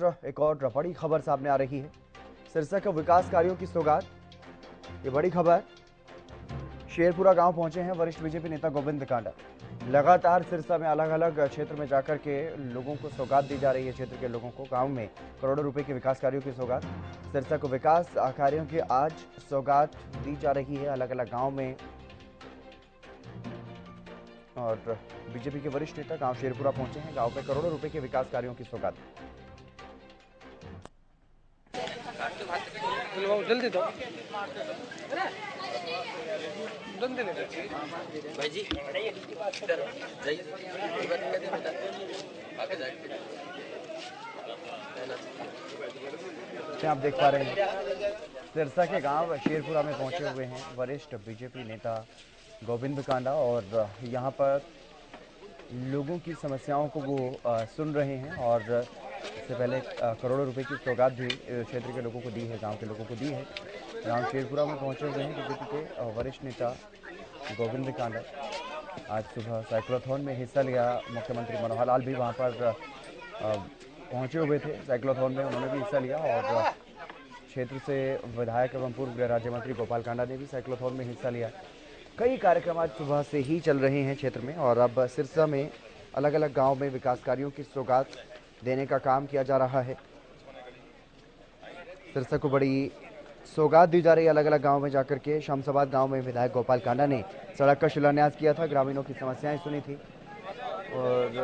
एक और बड़ी खबर सामने आ रही है। सिरसा के विकास कार्यों की सौगात, ये बड़ी खबर। शेरपुरा गांव पहुंचे हैं वरिष्ठ बीजेपी नेता गोविंद कांडा। लगातार सिरसा में अलग अलग क्षेत्र में जाकर के लोगों को सौगात दी जा रही है। क्षेत्र के लोगों को गांव में करोड़ों रुपए के विकास कार्यों की सौगात। सिरसा को विकास कार्यों की आज सौगात दी जा रही है अलग अलग गाँव में। और बीजेपी के वरिष्ठ नेता गांव शेरपुरा पहुंचे हैं। गांव में करोड़ों रुपए के विकास कार्यों की सौगात। जल्दी दो भाई जी, आप देख पा रहे हैं सिरसा के गांव शेरपुरा में पहुंचे हुए हैं वरिष्ठ बीजेपी नेता गोविंद कांडा और यहां पर लोगों की समस्याओं को वो सुन रहे हैं। और इससे पहले करोड़ों रुपए की सौगात भी क्षेत्र के लोगों को दी है, गांव के लोगों को दी है। गांव शेरपुरा में पहुंचे हुए हैं बीजेपी के वरिष्ठ नेता गोविंद कांडा। आज सुबह साइक्लोथॉन में हिस्सा लिया। मुख्यमंत्री मनोहर लाल भी वहां पर पहुंचे हुए थे। साइक्लोथॉन में उन्होंने भी हिस्सा लिया और क्षेत्र से विधायक एवं पूर्व गृह राज्य मंत्री गोपाल कांडा ने भी साइक्लोथॉन में हिस्सा लिया। कई कार्यक्रम आज सुबह से ही चल रहे हैं क्षेत्र में। और अब सिरसा में अलग अलग गांव में विकास कार्यों की सौगात देने का काम किया जा रहा है। सिरसा को बड़ी सौगात दी जा रही है अलग अलग गांव में जाकर के। शमशाबाद गांव में विधायक गोपाल कांडा ने सड़क का शिलान्यास किया था, ग्रामीणों की समस्याएं सुनी थी। और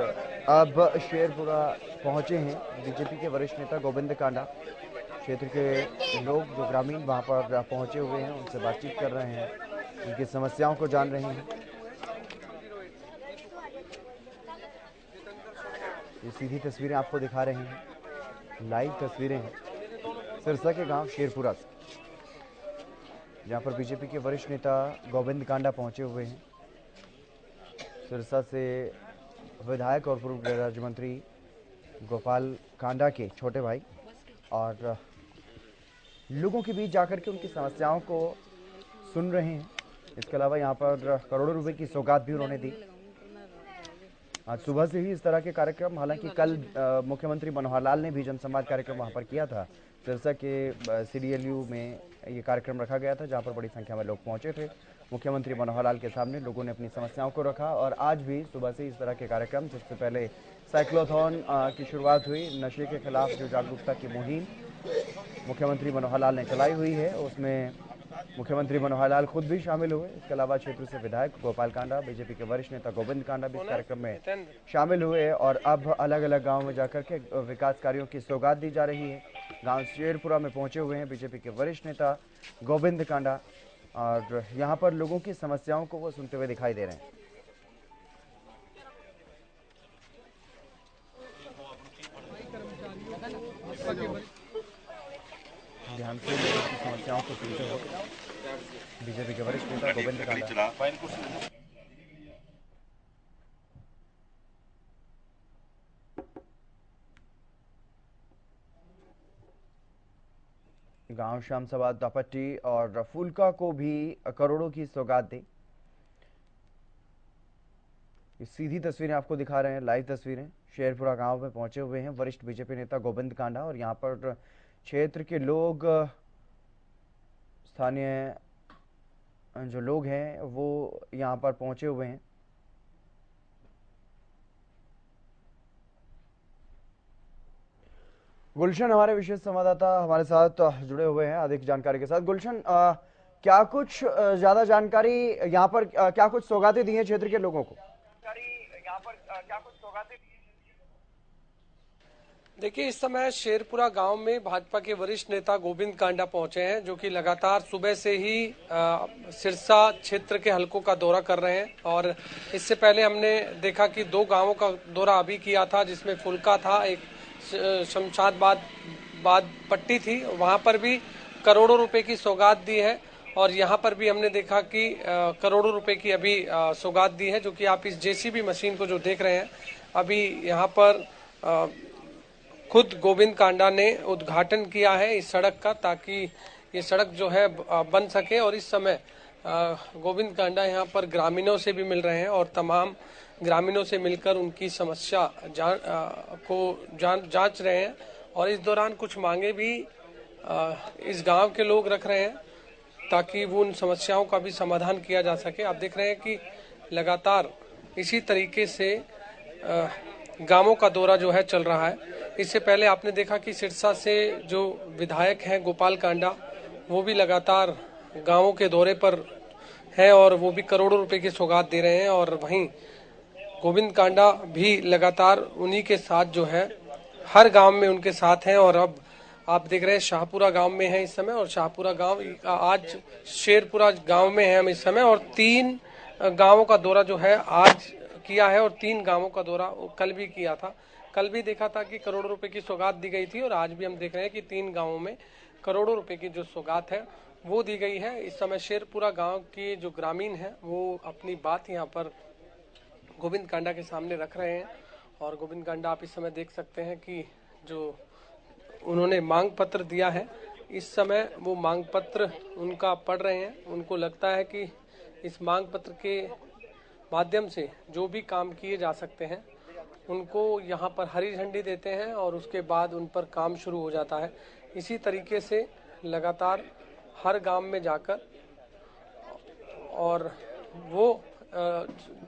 अब शेरपुरा पहुंचे हैं बीजेपी के वरिष्ठ नेता गोविंद कांडा। क्षेत्र के लोग जो ग्रामीण वहां पर पहुंचे हुए हैं उनसे बातचीत कर रहे हैं, उनकी समस्याओं को जान रहे हैं। ये सीधी तस्वीरें आपको दिखा रहे हैं, लाइव तस्वीरें हैं सिरसा के गांव शेरपुरा से, जहां पर बीजेपी के वरिष्ठ नेता गोविंद कांडा पहुंचे हुए हैं। सिरसा से विधायक और पूर्व गृह राज्य मंत्री गोपाल कांडा के छोटे भाई और लोगों के बीच जाकर के उनकी समस्याओं को सुन रहे हैं। इसके अलावा यहाँ पर करोड़ों रुपए की सौगात भी उन्होंने दी। आज सुबह से ही इस तरह के कार्यक्रम, हालांकि कल मुख्यमंत्री मनोहर लाल ने भी जनसंवाद कार्यक्रम वहां पर किया था। सिरसा के CDLU में ये कार्यक्रम रखा गया था, जहां पर बड़ी संख्या में लोग पहुंचे थे। मुख्यमंत्री मनोहर लाल के सामने लोगों ने अपनी समस्याओं को रखा। और आज भी सुबह से इस तरह के कार्यक्रम, सबसे पहले साइक्लोथॉन की शुरुआत हुई। नशे के खिलाफ जो जागरूकता की मुहिम मुख्यमंत्री मनोहर लाल ने चलाई हुई है, उसमें मुख्यमंत्री मनोहर लाल खुद भी शामिल हुए। इसके अलावा क्षेत्र से विधायक गोपाल कांडा, बीजेपी के वरिष्ठ नेता गोविंद कांडा भी इस कार्यक्रम में शामिल हुए। और अब अलग अलग गांव में जाकर के विकास कार्यों की सौगात दी जा रही है। गांव शेरपुरा में पहुंचे हुए हैं बीजेपी के वरिष्ठ नेता गोविंद कांडा और यहां पर लोगों की समस्याओं को वो सुनते हुए दिखाई दे रहे हैं। ध्यान से लोगों की समस्याओं को सुनते हुए बीजेपी के वरिष्ठ नेता गोविंद कांडा। गांव शमशाबाद, दापट्टी और फुलका को भी करोड़ों की सौगात दी। सीधी तस्वीरें आपको दिखा रहे हैं, लाइव तस्वीरें। शेरपुरा गांव में पहुंचे हुए हैं वरिष्ठ बीजेपी नेता गोविंद कांडा और यहां पर क्षेत्र के लोग, स्थानीय जो लोग हैं वो यहां पर पहुंचे हुए हैं। गुलशन हमारे विशेष संवाददाता हमारे साथ जुड़े हुए हैं अधिक जानकारी के साथ। गुलशन, क्या कुछ ज्यादा जानकारी यहाँ पर, क्या कुछ सौगातें दी हैं क्षेत्र के लोगों को? देखिए, इस समय शेरपुरा गांव में भाजपा के वरिष्ठ नेता गोविंद कांडा पहुंचे हैं, जो कि लगातार सुबह से ही सिरसा क्षेत्र के हलकों का दौरा कर रहे हैं। और इससे पहले हमने देखा कि 2 गांवों का दौरा अभी किया था, जिसमें फुलका था, एक शमशाबाद पट्टी थी, वहां पर भी करोड़ों रुपए की सौगात दी है। और यहाँ पर भी हमने देखा कि करोड़ों रुपए की अभी सौगात दी है, जो कि आप इस JCB मशीन को जो देख रहे हैं, अभी यहाँ पर खुद गोविंद कांडा ने उद्घाटन किया है इस सड़क का, ताकि ये सड़क जो है बन सके। और इस समय गोविंद कांडा यहाँ पर ग्रामीणों से भी मिल रहे हैं और तमाम ग्रामीणों से मिलकर उनकी समस्या जांच रहे हैं। और इस दौरान कुछ मांगे भी इस गांव के लोग रख रहे हैं ताकि वो उन समस्याओं का भी समाधान किया जा सके। आप देख रहे हैं कि लगातार इसी तरीके से गांवों का दौरा जो है चल रहा है। इससे पहले आपने देखा कि सिरसा से जो विधायक हैं गोपाल कांडा, वो भी लगातार गांवों के दौरे पर हैं और वो भी करोड़ों रुपए की सौगात दे रहे हैं। और वहीं गोविंद कांडा भी लगातार उन्हीं के साथ जो है हर गांव में उनके साथ हैं। और अब आप देख रहे हैं शाहपुरा गांव में है इस समय, और शाहपुरा गांव आज शेरपुरा गांव में है हम इस समय, और 3 गांवों का दौरा जो है आज किया है और 3 गांवों का दौरा कल भी किया था। कल भी देखा था कि करोड़ों रुपए की सौगात दी गई थी और आज भी हम देख रहे हैं कि 3 गांवों में करोड़ों रुपए की जो सौगात है वो दी गई है। इस समय शेरपुरा गांव के जो ग्रामीण हैं वो अपनी बात यहाँ पर गोविंद कांडा के सामने रख रहे हैं। और गोविंद कांडा आप इस समय देख सकते हैं कि जो उन्होंने मांग पत्र दिया है, इस समय वो मांग पत्र उनका पढ़ रहे हैं। उनको लगता है कि इस मांग पत्र के माध्यम से जो भी काम किए जा सकते हैं उनको यहाँ पर हरी झंडी देते हैं और उसके बाद उन पर काम शुरू हो जाता है। इसी तरीके से लगातार हर गांव में जाकर और वो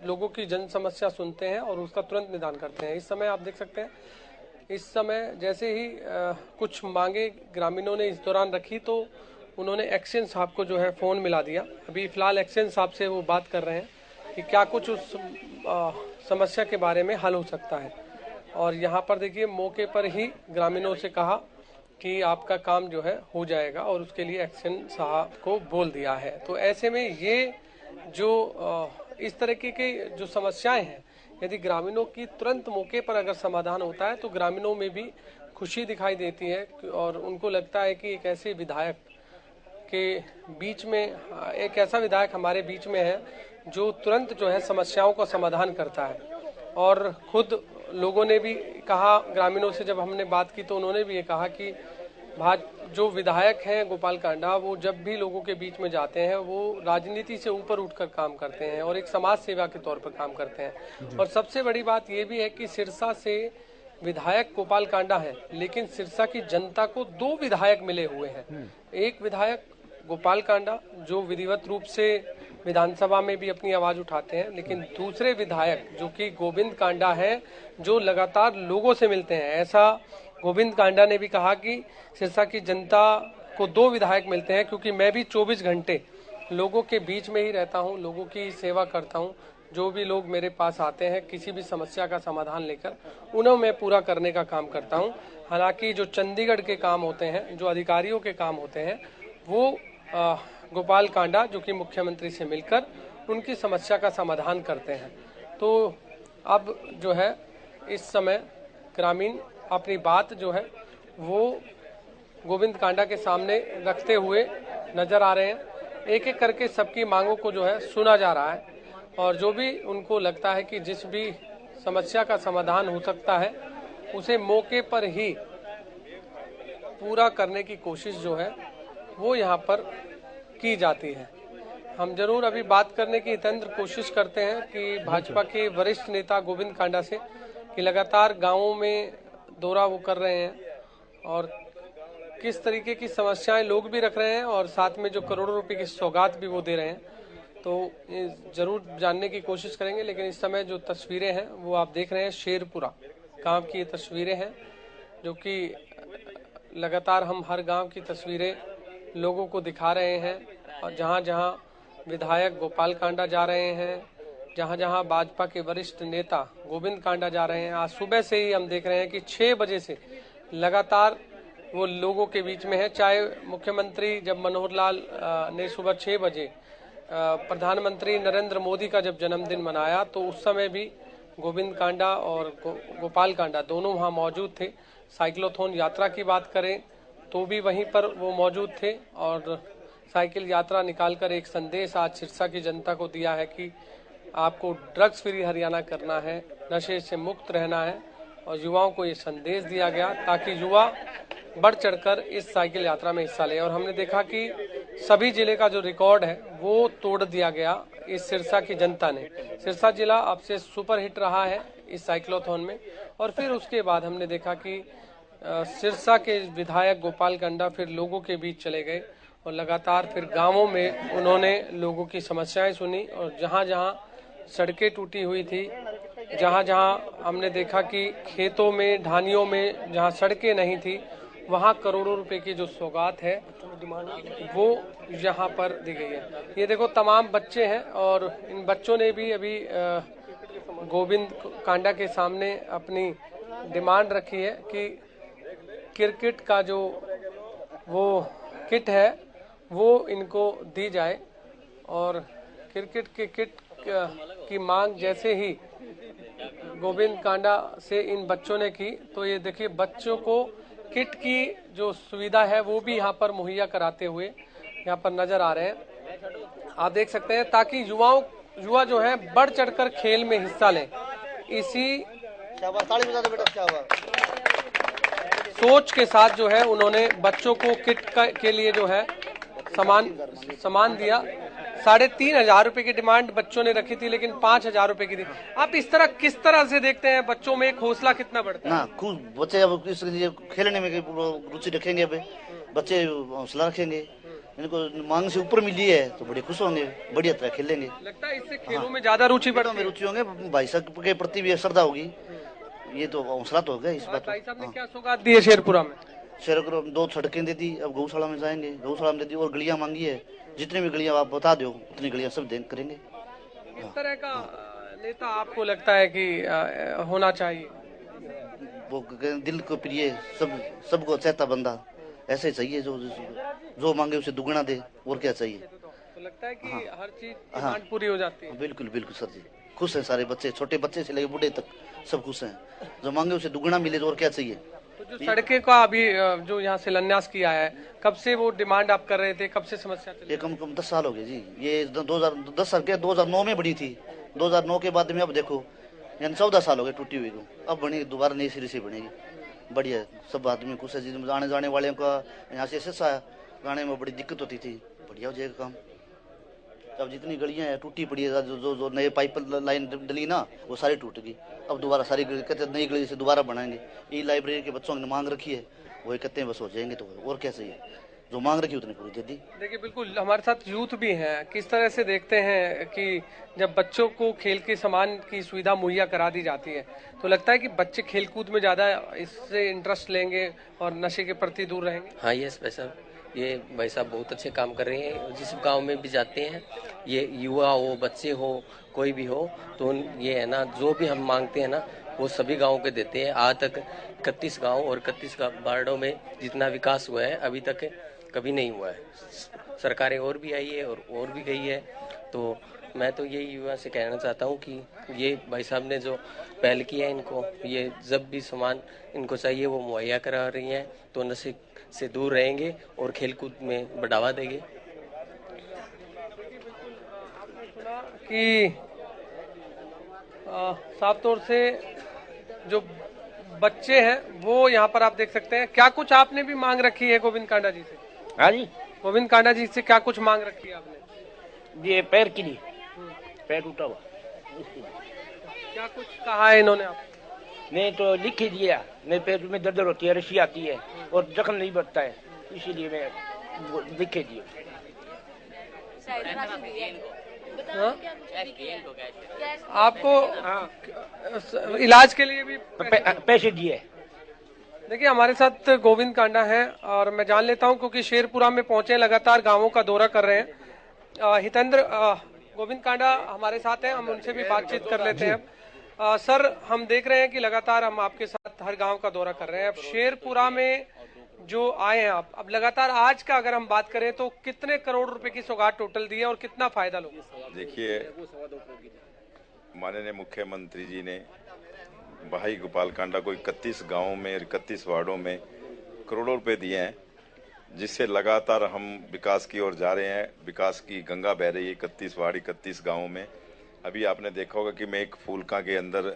लोगों की जन समस्या सुनते हैं और उसका तुरंत निदान करते हैं। इस समय आप देख सकते हैं, इस समय जैसे ही कुछ मांगे ग्रामीणों ने इस दौरान रखी तो उन्होंने एक्शन साहब को जो है फ़ोन मिला दिया। अभी फ़िलहाल एक्शन साहब से वो बात कर रहे हैं कि क्या कुछ उस समस्या के बारे में हल हो सकता है। और यहाँ पर देखिए मौके पर ही ग्रामीणों से कहा कि आपका काम जो है हो जाएगा और उसके लिए एक्शन साहब को बोल दिया है। तो ऐसे में ये जो इस तरीके के जो समस्याएं हैं, यदि ग्रामीणों की तुरंत मौके पर अगर समाधान होता है तो ग्रामीणों में भी खुशी दिखाई देती है और उनको लगता है कि एक ऐसे विधायक के बीच में एक ऐसा विधायक हमारे बीच में है जो तुरंत जो है समस्याओं का समाधान करता है। और खुद लोगों ने भी कहा, ग्रामीणों से जब हमने बात की तो उन्होंने भी ये कहा कि जो विधायक हैं गोपाल कांडा, वो जब भी लोगों के बीच में जाते हैं वो राजनीति से ऊपर उठकर काम करते हैं और एक समाज सेवा के तौर पर काम करते हैं। और सबसे बड़ी बात ये भी है कि सिरसा से विधायक गोपाल कांडा है, लेकिन सिरसा की जनता को 2 विधायक मिले हुए हैं। एक विधायक गोपाल कांडा जो विधिवत रूप से विधानसभा में भी अपनी आवाज उठाते हैं, लेकिन दूसरे विधायक जो कि गोविंद कांडा है जो लगातार लोगों से मिलते हैं। ऐसा गोविंद कांडा ने भी कहा कि सिरसा की जनता को 2 विधायक मिलते हैं, क्योंकि मैं भी 24 घंटे लोगों के बीच में ही रहता हूं, लोगों की सेवा करता हूं। जो भी लोग मेरे पास आते हैं किसी भी समस्या का समाधान लेकर, उन्हें मैं पूरा करने का काम करता हूं। हालांकि जो चंडीगढ़ के काम होते हैं, जो अधिकारियों के काम होते हैं, वो गोपाल कांडा जो कि मुख्यमंत्री से मिलकर उनकी समस्या का समाधान करते हैं। तो अब जो है इस समय ग्रामीण अपनी बात जो है वो गोविंद कांडा के सामने रखते हुए नजर आ रहे हैं। एक एक करके सबकी मांगों को जो है सुना जा रहा है और जो भी उनको लगता है कि जिस भी समस्या का समाधान हो सकता है उसे मौके पर ही पूरा करने की कोशिश जो है वो यहाँ पर की जाती है। हम जरूर अभी बात करने की तंत्र कोशिश करते हैं कि भाजपा के वरिष्ठ नेता गोविंद कांडा से कि लगातार गांवों में दौरा वो कर रहे हैं और किस तरीके की समस्याएं लोग भी रख रहे हैं और साथ में जो करोड़ों रुपए की सौगात भी वो दे रहे हैं। तो जरूर जानने की कोशिश करेंगे, लेकिन इस समय जो तस्वीरें हैं वो आप देख रहे हैं शेरपुरा गांव की ये तस्वीरें हैं, जो कि लगातार हम हर गांव की तस्वीरें लोगों को दिखा रहे हैं। और जहां जहां विधायक गोपाल कांडा जा रहे हैं, जहां जहां भाजपा के वरिष्ठ नेता गोविंद कांडा जा रहे हैं, आज सुबह से ही हम देख रहे हैं कि 6 बजे से लगातार वो लोगों के बीच में है। चाहे मुख्यमंत्री जब मनोहर लाल ने सुबह 6 बजे प्रधानमंत्री नरेंद्र मोदी का जब जन्मदिन मनाया तो उस समय भी गोविंद कांडा और गोपाल कांडा दोनों वहां मौजूद थे। साइक्लोथॉन यात्रा की बात करें तो भी वहीं पर वो मौजूद थे और साइकिल यात्रा निकालकर एक संदेश आज सिरसा की जनता को दिया है कि आपको ड्रग्स फ्री हरियाणा करना है, नशे से मुक्त रहना है। और युवाओं को ये संदेश दिया गया ताकि युवा बढ़ चढ़कर इस साइकिल यात्रा में हिस्सा ले। और हमने देखा कि सभी जिले का जो रिकॉर्ड है वो तोड़ दिया गया इस सिरसा की जनता ने। सिरसा जिला अब से सुपर हिट रहा है इस साइक्लोथॉन में। और फिर उसके बाद हमने देखा कि सिरसा के विधायक गोपाल कांडा फिर लोगों के बीच चले गए और लगातार फिर गांवों में उन्होंने लोगों की समस्याएं सुनी और जहां जहां सड़कें टूटी हुई थी, जहां जहां हमने देखा कि खेतों में, ढानियों में जहां सड़कें नहीं थी, वहां करोड़ों रुपए की जो सौगात है वो यहाँ पर दी गई है। ये देखो तमाम बच्चे हैं और इन बच्चों ने भी अभी गोविंद कांडा के सामने अपनी डिमांड रखी है कि क्रिकेट का जो वो किट है वो इनको दी जाए और क्रिकेट के किट की मांग जैसे ही गोविंद कांडा से इन बच्चों ने की तो ये देखिए बच्चों को किट की जो सुविधा है वो भी यहाँ पर मुहैया कराते हुए यहाँ पर नजर आ रहे हैं। आप देख सकते हैं ताकि युवा जो है बढ़ चढ़कर खेल में हिस्सा लें। इसी सोच के साथ जो है उन्होंने बच्चों को किट के लिए जो है सामान दिया। 3,500 रुपए की डिमांड बच्चों ने रखी थी लेकिन 5,000 रुपए की दी। आप इस तरह किस तरह से देखते हैं, बच्चों में एक हौसला कितना बढ़ता है? ना खूब बच्चे अब इस खेलने में रुचि रखेंगे, अब बच्चे हौसला रखेंगे, इनको मांग से ऊपर मिली है तो बड़े खुश होंगे, बढ़िया तरह खेलेंगे। लगता है इससे खेलों में ज्यादा रुचि होंगे, भाई साहब के प्रति भी श्रद्धा होगी, ये तो हौसला तो होगा इस बात। भाई साहब ने क्या सौगात दी है शेरपुरा में? शेरपुरा 2 सड़कें दे दी, अब गौशाला में जाएंगे, गौशाला में दे दी और गलियां मांगी है, जितनी भी गलियां आप बता दो उतनी गलियां सब करेंगे। किस तरह का नेता आपको लगता है कि होना चाहिए? वो दिल को प्रिय, सबको चाहता बंदा ऐसे चाहिए, जो मांगे उसे दुगना दे, और क्या चाहिए। तो लगता है कि हर चीज डिमांड पूरी हो जाती है। बिल्कुल बिल्कुल सर जी, खुश हैं सारे बच्चे, छोटे बच्चे से लेकर बूढ़े तक सब खुश हैं, जो मांगे उसे दुगना मिले तो और क्या चाहिए। तो जो सड़कें का अभी जो यहाँ शिलान्यास किया है, कब से वो डिमांड आप कर रहे थे, कब से समस्या चल रही? ये कम 10 साल हो गए जी, ये 2010 साल के 2009 में बनी थी, 2009 के बाद में अब देखो यानी 14 साल हो गए टूटी हुई को, अब बनी दोबारा नई सिरे से बनेगी, बढ़िया सब आदमी खुश है जी। आने जाने वाले का यहाँ से सिरसा जाने में बड़ी दिक्कत होती थी, बढ़िया हो जाएगा काम। अब जितनी गलियां हैं टूटी पड़ी है, जो नए पाइप लाइन डली ना वो सारी टूट गई, अब दोबारा सारी कहते नई गली से दोबारा बनाएंगे। ई लाइब्रेरी के बच्चों ने मांग रखी है, वही कहते हैं बस हो जाएंगे, तो और क्या चाहिए, जो मांग रखी उतनी पूरी दे दी। देखिए बिल्कुल हमारे साथ यूथ भी हैं, किस तरह से देखते हैं कि जब बच्चों को खेल के सामान की सुविधा मुहैया करा दी जाती है तो लगता है कि बच्चे खेलकूद में ज्यादा इससे इंटरेस्ट लेंगे और नशे के प्रति दूर रहेंगे? हाँ यस भाई साहब, ये भाई साहब बहुत अच्छे काम कर रहे हैं। जिस गांव में भी जाते हैं, ये युवा हो, बच्चे हो, कोई भी हो, तो ये है ना जो भी हम मांगते हैं ना वो सभी गांवों के देते हैं। आज तक 31 गांव और 31 वार्डों में जितना विकास हुआ है अभी तक कभी नहीं हुआ है। सरकारें और भी आई है और भी गई है, तो मैं तो यही युवा से कहना चाहता हूँ कि ये भाई साहब ने जो पहल की है, इनको ये जब भी सामान इनको चाहिए वो मुहैया करा रही हैं, तो नशे से दूर रहेंगे और खेलकूद में बढ़ावा देंगे। कि साफ तौर से जो बच्चे हैं वो यहाँ पर आप देख सकते हैं, क्या कुछ आपने भी मांग रखी है गोविंद कांडा जी से? हाँ जी, गोविंद कांडा जी से क्या कुछ मांग रखी है आपने? ये पैर के लिए, पैर टूटा हुआ, क्या कुछ कहा है इन्होंने आप? नहीं तो लिख ही दिया, मेरे पैर में दर्द होती है, रस्सी आती है और जख्म नहीं बढ़ता है, इसीलिए मैं लिख ही दिया। हाँ? आपको इलाज के लिए भी पैसे दिए। देखिए हमारे साथ गोविंद कांडा है और मैं जान लेता हूं क्योंकि शेरपुरा में पहुंचे, लगातार गांवों का दौरा कर रहे हैं। हितेंद्र, गोविंद कांडा हमारे साथ हैं, हम उनसे भी बातचीत कर लेते हैं। सर, हम देख रहे हैं कि लगातार हम आपके साथ हर गांव का दौरा कर रहे हैं। अब शेरपुरा में जो आए हैं आप, अब लगातार आज का अगर हम बात करें तो कितने करोड़ रुपए की सौगात टोटल दी है और कितना फायदा लोगे? देखिए, माननीय मुख्यमंत्री जी ने भाई गोपाल कांडा को 31 गांवों में 31 वार्डों में करोड़ों रुपए दिए हैं, जिससे लगातार हम विकास की ओर जा रहे हैं। विकास की गंगा बह रही है 31 वार्ड 31 गांवों में। अभी आपने देखा होगा कि मैं एक फूलका के अंदर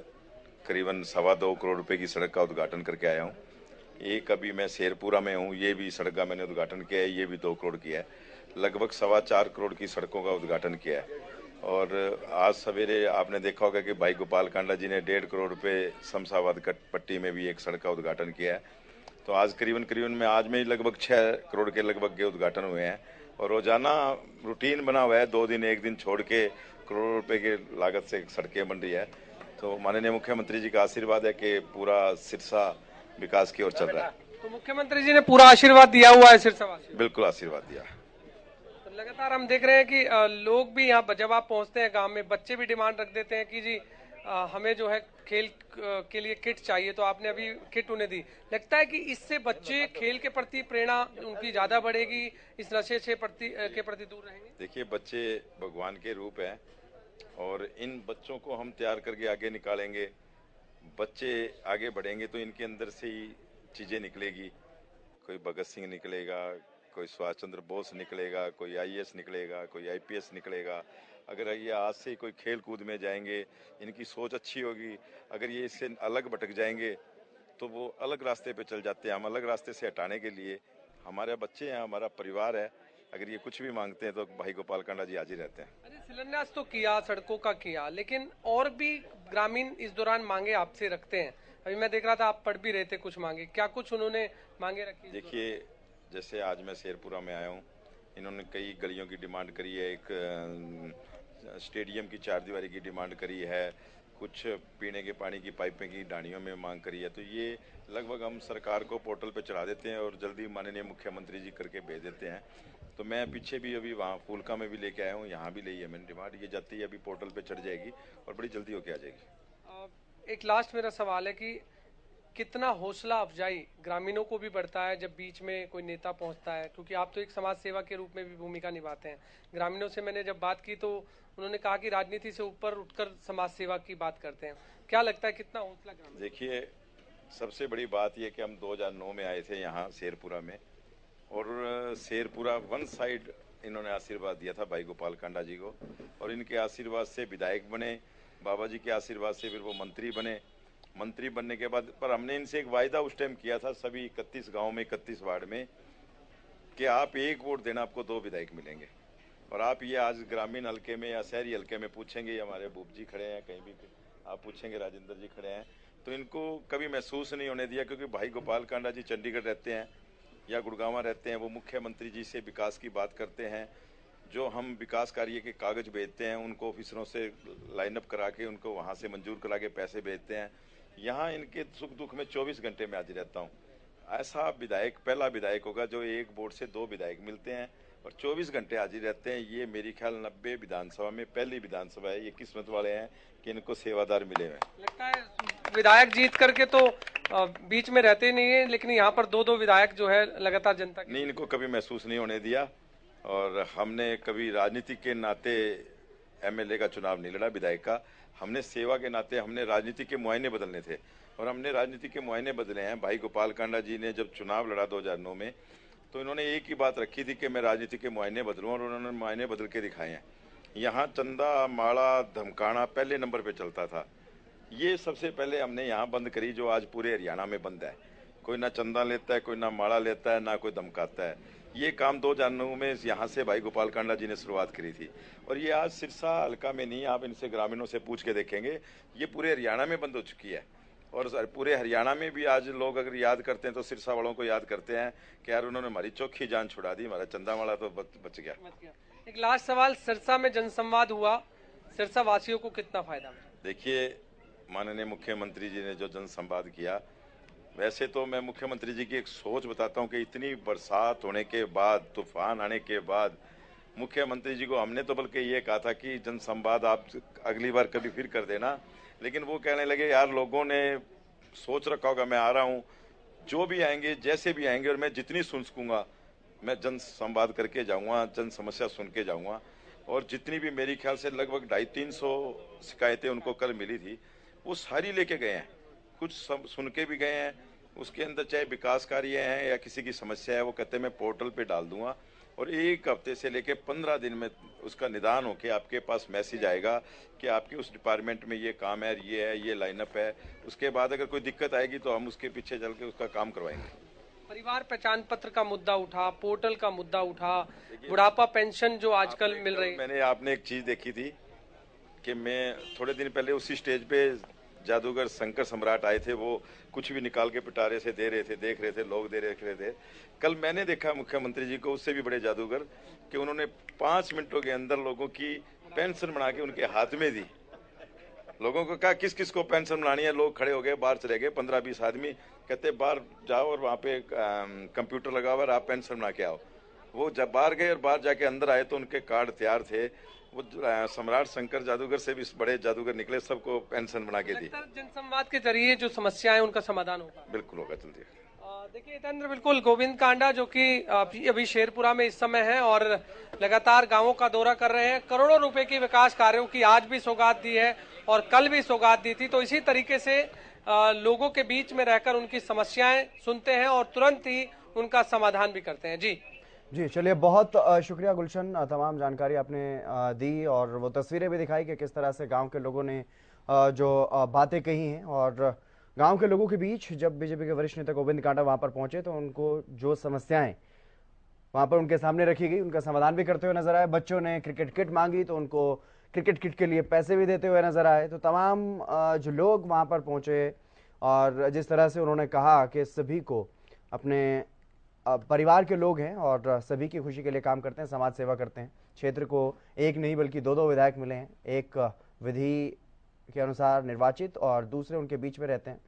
करीबन 2.25 करोड़ रुपए की सड़क का उद्घाटन करके आया हूँ। एक अभी मैं शेरपुरा में हूँ, ये भी सड़क का मैंने उद्घाटन किया है, ये भी 2 करोड़ किया है। लगभग 4.25 करोड़ की सड़कों का उद्घाटन किया है। और आज सवेरे आपने देखा होगा कि भाई गोपाल कांडा जी ने 1.5 करोड़ रुपए शमशाबाद पट्टी में भी एक सड़क का उद्घाटन किया है। तो आज करीबन में आज में ही लगभग 6 करोड़ के लगभग के उद्घाटन हुए हैं और रोजाना रूटीन बना हुआ है, 2 दिन 1 दिन छोड़ के करोड़ों रुपए की लागत से सड़कें बन रही है। तो माननीय मुख्यमंत्री जी का आशीर्वाद है कि पूरा सिरसा विकास की ओर चल रहा है। तो मुख्यमंत्री जी ने पूरा आशीर्वाद दिया हुआ है सिरसावासियों को? बिल्कुल आशीर्वाद दिया। तो लगातार हम देख रहे हैं कि लोग भी यहाँ जब आप पहुंचते हैं गांव में, बच्चे भी डिमांड रख देते हैं कि जी हमें जो है खेल के लिए किट चाहिए, तो आपने अभी किट उन्हें दी। लगता है कि इससे बच्चे खेल के प्रति प्रेरणा उनकी ज्यादा बढ़ेगी, इस नशे से के प्रति दूर रहेंगे। देखिए, बच्चे भगवान के रूप हैं और इन बच्चों को हम तैयार करके आगे निकालेंगे, बच्चे आगे बढ़ेंगे तो इनके अंदर से ही चीजें निकलेगी। कोई भगत सिंह निकलेगा, कोई सुभाष चंद्र बोस निकलेगा, कोई आईएएस निकलेगा, कोई आईपीएस निकलेगा। अगर ये आज से कोई खेल कूद में जाएंगे, इनकी सोच अच्छी होगी। अगर ये इससे अलग भटक जाएंगे तो वो अलग रास्ते पे चल जाते हैं। हम अलग रास्ते से हटाने के लिए, हमारे बच्चे हैं, हमारा परिवार है, अगर ये कुछ भी मांगते हैं तो भाई गोपाल कांडा जी हाजिर रहते हैं। अरे शिलान्यास तो किया, सड़कों का किया, लेकिन और भी ग्रामीण इस दौरान मांगे आपसे रखते हैं। अभी मैं देख रहा था आप पढ़ भी रहे थे कुछ मांगे, क्या कुछ उन्होंने मांगे रखी? देखिए, जैसे आज मैं शेरपुरा में आया हूँ, इन्होंने कई गलियों की डिमांड करी है, एक स्टेडियम की 4 दीवारी की डिमांड करी है, कुछ पीने के पानी की पाइपें की ढाणियों में मांग करी है। तो ये लगभग हम सरकार को पोर्टल पे चढ़ा देते हैं और जल्दी माननीय मुख्यमंत्री जी करके भेज देते हैं। तो मैं पीछे भी अभी वहाँ फूलका में भी लेके आया हूँ, यहाँ भी ली है मैंने डिमांड। ये जाती है अभी पोर्टल पे चढ़ जाएगी और बड़ी जल्दी होके आ जाएगी। एक लास्ट मेरा सवाल है कि कितना हौसला अफजाई ग्रामीणों को भी बढ़ता है जब बीच में कोई नेता पहुंचता है, क्योंकि आप तो एक समाज सेवा के रूप में भी भूमिका निभाते हैं। ग्रामीणों से मैंने जब बात की तो उन्होंने कहा कि राजनीति से ऊपर उठकर समाज सेवा की बात करते हैं। क्या लगता है कितना हौसला ग्रामीण? देखिए, सबसे बड़ी बात यह कि हम 2009 में आए थे यहाँ शेरपुरा में, और शेरपुरा वन साइड इन्होंने आशीर्वाद दिया था भाई गोपाल कांडा जी को, और इनके आशीर्वाद से विधायक बने, बाबा जी के आशीर्वाद से फिर वो मंत्री बने। मंत्री बनने के बाद पर हमने इनसे एक वायदा उस टाइम किया था सभी 31 गांव में, 31 वार्ड में, कि आप 1 वोट देना, आपको 2 विधायक मिलेंगे। और आप ये आज ग्रामीण हल्के में या शहरी हल्के में पूछेंगे, हमारे बूब जी खड़े हैं, कहीं भी आप पूछेंगे राजेंद्र जी खड़े हैं, तो इनको कभी महसूस नहीं होने दिया, क्योंकि भाई गोपाल कांडा जी चंडीगढ़ रहते हैं या गुड़गांव रहते हैं, वो मुख्यमंत्री जी से विकास की बात करते हैं। जो हम विकास कार्य के कागज भेजते हैं उनको ऑफिसरों से लाइनअप करा के उनको वहाँ से मंजूर करा के पैसे भेजते हैं। यहाँ इनके सुख दुख में 24 घंटे में हाजिर रहता हूँ। ऐसा विधायक पहला विधायक होगा जो 1 वोट से 2 विधायक मिलते हैं और 24 घंटे हाजिर रहते हैं। ये मेरी ख्याल 90 विधानसभा में पहली विधानसभा है। ये किस्मत वाले हैं कि इनको सेवादार मिले हुए। लगता है विधायक जीत करके तो बीच में रहते नहीं है, लेकिन यहाँ पर 2-2 विधायक जो है लगातार जनता नहीं, इनको कभी महसूस नहीं होने दिया। और हमने कभी राजनीति के नाते एमएलए का चुनाव नहीं लड़ा, विधायक का। हमने सेवा के नाते, हमने राजनीति के मुआयने बदलने थे और हमने राजनीति के मुआयने बदले हैं। भाई गोपाल कांडा जी ने जब चुनाव लड़ा 2009 में, तो इन्होंने एक ही बात रखी थी कि मैं राजनीति के मुआयने बदलूं, और उन्होंने मुआयने बदल के दिखाए हैं। यहाँ चंदा माड़ा धमकाना पहले नंबर पे चलता था, ये सबसे पहले हमने यहाँ बंद करी, जो आज पूरे हरियाणा में बंद है। कोई ना चंदा लेता है, कोई ना माड़ा लेता है, ना कोई धमकाता है। ये काम 2009 में यहाँ से भाई गोपाल कांडा जी ने शुरुआत करी थी, और ये आज सिरसा हल्का में नहीं, आप इनसे ग्रामीणों से पूछ के देखेंगे, ये पूरे हरियाणा में बंद हो चुकी है। और पूरे हरियाणा में भी आज लोग अगर याद करते हैं तो सिरसा वालों को याद करते हैं कि यार उन्होंने हमारी चौखी जान छुड़ा दी, हमारा चंदा माड़ा तो बच गया। एक लास्ट सवाल, सिरसा में जनसंवाद हुआ, सिरसा वासियों को कितना फायदा मिला? देखिए, माननीय मुख्यमंत्री जी ने जो जनसंवाद किया, वैसे तो मैं मुख्यमंत्री जी की एक सोच बताता हूं कि इतनी बरसात होने के बाद, तूफान आने के बाद, मुख्यमंत्री जी को हमने तो बल्कि ये कहा था कि जनसंवाद आप अगली बार कभी फिर कर देना, लेकिन वो कहने लगे यार लोगों ने सोच रखा होगा मैं आ रहा हूँ, जो भी आएंगे जैसे भी आएंगे, और मैं जितनी सुन सकूंगा मैं जन संवाद करके जाऊंगा, जन समस्या सुन के जाऊंगा। और जितनी भी मेरी ख्याल से लगभग 250-300 शिकायतें उनको कल मिली थी, वो सारी लेके गए हैं, कुछ सुन के भी गए हैं। उसके अंदर चाहे विकास कार्य हैं या किसी की समस्या है, वो कहते हैं मैं पोर्टल पे डाल दूंगा, और 1 हफ्ते से लेके 15 दिन में उसका निदान होके आपके पास मैसेज आएगा कि आपके उस डिपार्टमेंट में ये काम है, ये लाइनअप है। उसके बाद अगर कोई दिक्कत आएगी तो हम उसके पीछे चल के उसका काम करवाएंगे। परिवार पहचान पत्र का मुद्दा उठा, पोर्टल का मुद्दा उठा, बुढ़ापा पेंशन जो आजकल मिल रही। मैंने आपने एक चीज देखी थी कि मैं थोड़े दिन पहले उसी स्टेज पे जादूगर शंकर सम्राट आए थे, वो कुछ भी निकाल के पिटारे से दे रहे थे, देख रहे थे, लोग दे रहे थे। कल मैंने देखा मुख्यमंत्री जी को, उससे भी बड़े जादूगर, कि उन्होंने 5 मिनटों के अंदर लोगों की पेंशन बना के उनके हाथ में दी। लोगों को कहा किस किस को पेंशन बनानी है, लोग खड़े हो गए, बाहर चले गए 15-20 आदमी, कहते बाहर जाओ और वहाँ पे कंप्यूटर लगा हुआ है, आप पेंशन बना के आओ। वो जब बाहर गए और बाहर जाके अंदर आए तो उनके कार्ड तैयार थे। वो सम्राट शंकर जादूगर से भी बड़े जादूगर निकले, सबको पेंशन बना के दी। जनसंवाद के जरिए जो समस्या है उनका समाधान होगा। बिल्कुल होगा जल्दी। देखिए हितेंद्र, बिल्कुल गोविंद कांडा जो कि अभी शेरपुरा में इस समय है और लगातार गांवों का दौरा कर रहे हैं। करोड़ों रुपए की विकास कार्यों की आज भी सौगात दी है और कल भी सौगात दी थी। तो इसी तरीके से लोगों के बीच में रहकर उनकी समस्याएं सुनते हैं और तुरंत ही उनका समाधान भी करते हैं। जी चलिए, बहुत शुक्रिया गुलशन, तमाम जानकारी आपने दी और वो तस्वीरें भी दिखाई कि किस तरह से गांव के लोगों ने जो बातें कही हैं। और गांव के लोगों के बीच जब बीजेपी के वरिष्ठ नेता गोविंद कांडा वहां पर पहुंचे तो उनको जो समस्याएं वहां पर उनके सामने रखी गई, उनका समाधान भी करते हुए नजर आए। बच्चों ने क्रिकेट किट मांगी तो उनको क्रिकेट किट के लिए पैसे भी देते हुए नजर आए। तो तमाम जो लोग वहां पर पहुंचे और जिस तरह से उन्होंने कहा कि सभी को अपने परिवार के लोग हैं और सभी की खुशी के लिए काम करते हैं, समाज सेवा करते हैं। क्षेत्र को एक नहीं बल्कि 2 विधायक मिले हैं, एक विधि के अनुसार निर्वाचित और दूसरे उनके बीच में रहते हैं।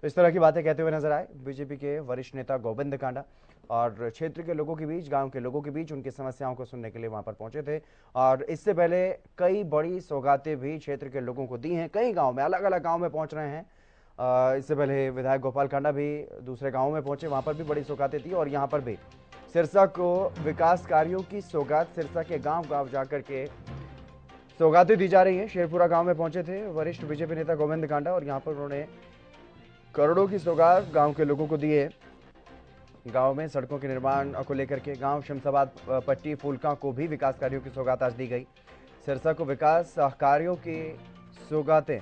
तो इस तरह की बातें कहते हुए नजर आए बीजेपी के वरिष्ठ नेता गोविंद कांडा और क्षेत्र के लोगों के बीच, गांव के लोगों के बीच उनकी समस्याओं को सुनने के लिए वहां पर पहुंचे थे। और इससे पहले कई बड़ी सौगातें भी क्षेत्र के लोगों को दी हैं। कई गाँव में, अलग अलग गाँव में पहुंच रहे हैं। इससे पहले विधायक गोपाल कांडा भी दूसरे गाँव में पहुंचे, वहां पर भी बड़ी सौगातें थी। और यहाँ पर भी सिरसा को विकास कार्यों की सौगात, सिरसा के गाँव गाँव जाकर के सौगातें दी जा रही है। शेरपुरा गांव में पहुंचे थे वरिष्ठ बीजेपी नेता गोविंद कांडा और यहां पर उन्होंने करोड़ों की सौगात गांव के लोगों को दी है। गांव में सड़कों के निर्माण को लेकर के गांव शमशाबाद पट्टी फूलका को भी विकास कार्यों की सौगात आज दी गई। सिरसा को विकास कार्यों की सौगातें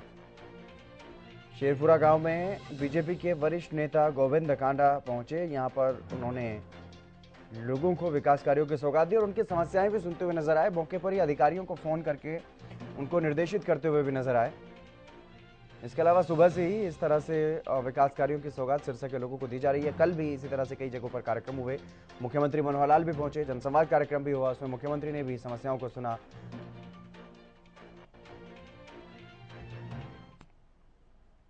शेरपुरा गांव में बीजेपी के वरिष्ठ नेता गोविंद कांडा पहुंचे। यहां पर उन्होंने लोगों को विकास कार्यों की सौगात दी और उनकी समस्याएं भी सुनते हुए नजर आए। मौके पर ही अधिकारियों को फोन करके उनको निर्देशित करते हुए भी नजर आए। इसके अलावा सुबह से ही इस तरह से विकास कार्यों की सौगात सिरसा के लोगों को दी जा रही है। कल भी इसी तरह से कई जगहों पर कार्यक्रम हुए। मुख्यमंत्री मनोहर लाल भी पहुंचे, जनसंवाद कार्यक्रम भी हुआ, उसमें मुख्यमंत्री ने भी समस्याओं को सुना।